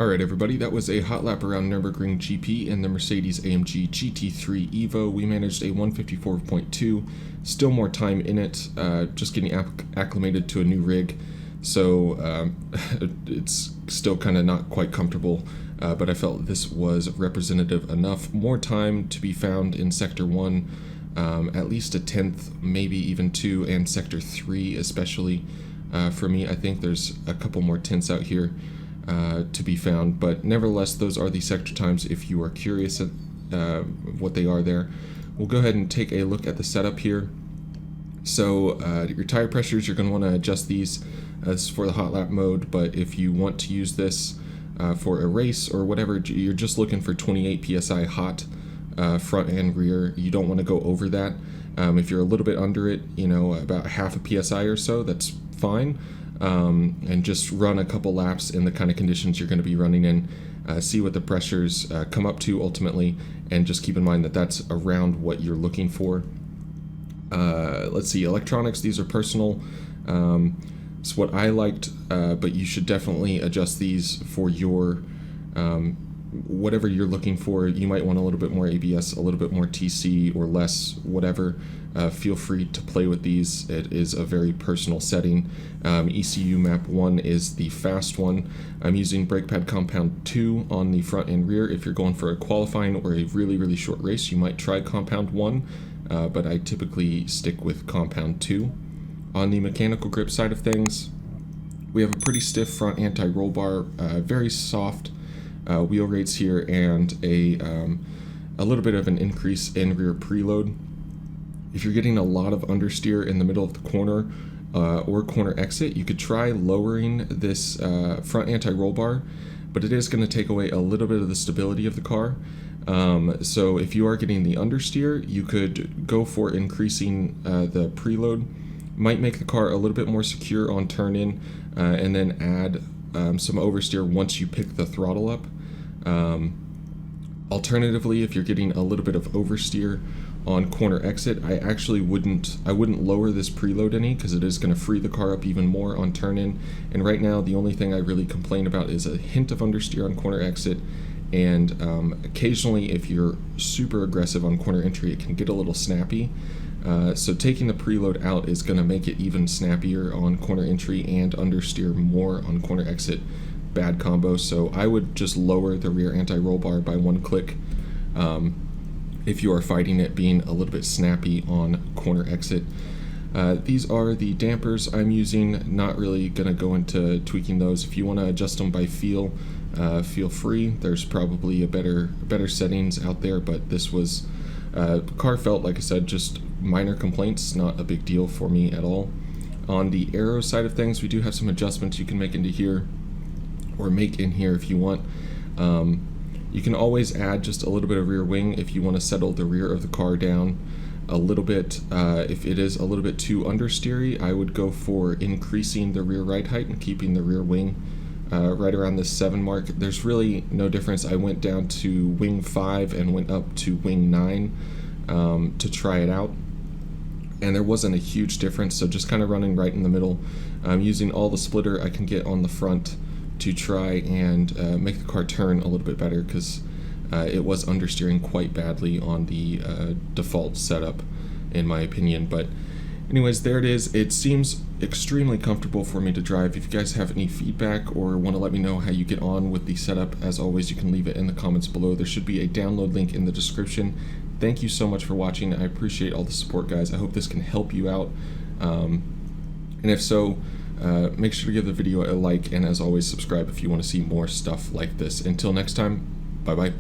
Alright everybody, that was a hot lap around Nürburgring GP in the Mercedes AMG GT3 EVO. We managed a 154.2, still more time in it, just getting acclimated to a new rig, so it's still kind of not quite comfortable, but I felt this was representative enough. More time to be found in Sector 1, at least a 10th, maybe even 2, and Sector 3 especially. For me, I think there's a couple more tenths out here to be found, but nevertheless, those are the sector times if you are curious at what they are there. We'll go ahead and take a look at the setup here. So your tire pressures, you're going to want to adjust these as for the hot lap mode, but if you want to use this for a race or whatever, you're just looking for 28 psi hot front and rear. You don't want to go over that. If you're a little bit under it, you know, about half a psi or so, that's fine. And just run a couple laps in the kind of conditions you're going to be running in, see what the pressures come up to ultimately, and just keep in mind that that's around what you're looking for. Let's see, electronics, these are personal. It's what I liked, but you should definitely adjust these for your whatever you're looking for. You might want a little bit more ABS, a little bit more TC, or less, whatever. Feel free to play with these. It is a very personal setting. ECU map 1 is the fast one. I'm using brake pad compound 2 on the front and rear. If you're going for a qualifying or a really short race, you might try compound 1, but I typically stick with compound 2. On the mechanical grip side of things, we have a pretty stiff front anti-roll bar, very soft wheel rates here, and a little bit of an increase in rear preload. If you're getting a lot of understeer in the middle of the corner or corner exit, you could try lowering this front anti-roll bar, but it is going to take away a little bit of the stability of the car. So if you are getting the understeer, you could go for increasing the preload. Might make the car a little bit more secure on turn-in, and then add some oversteer once you pick the throttle up. Alternatively, if you're getting a little bit of oversteer on corner exit, I actually wouldn't lower this preload any, because it is going to free the car up even more on turn-in. And right now, the only thing I really complain about is a hint of understeer on corner exit, and occasionally, if you're super aggressive on corner entry, it can get a little snappy. So taking the preload out is going to make it even snappier on corner entry and understeer more on corner exit. Bad combo. So I would just lower the rear anti-roll bar by 1 click if you are fighting it being a little bit snappy on corner exit. These are the dampers I'm using. Not really going to go into tweaking those. If you want to adjust them by feel free. There's probably a better settings out there, but this was the car felt, like I said, just minor complaints, not a big deal for me at all. On the aero side of things, we do have some adjustments you can make into here, or make in here if you want. You can always add just a little bit of rear wing if you want to settle the rear of the car down a little bit. If it is a little bit too understeery, I would go for increasing the rear ride height and keeping the rear wing right around the 7 mark. There's really no difference. I went down to wing 5 and went up to wing 9 to try it out, and there wasn't a huge difference, so just kind of running right in the middle. I'm using all the splitter I can get on the front to try and make the car turn a little bit better, because it was understeering quite badly on the default setup, in my opinion. But anyways, there it is. It seems extremely comfortable for me to drive. If you guys have any feedback or want to let me know how you get on with the setup, as always, you can leave it in the comments below. There should be a download link in the description. Thank you so much for watching. I appreciate all the support, guys. I hope this can help you out. And if so, make sure to give the video a like, and as always, subscribe if you want to see more stuff like this. Until next time, bye-bye.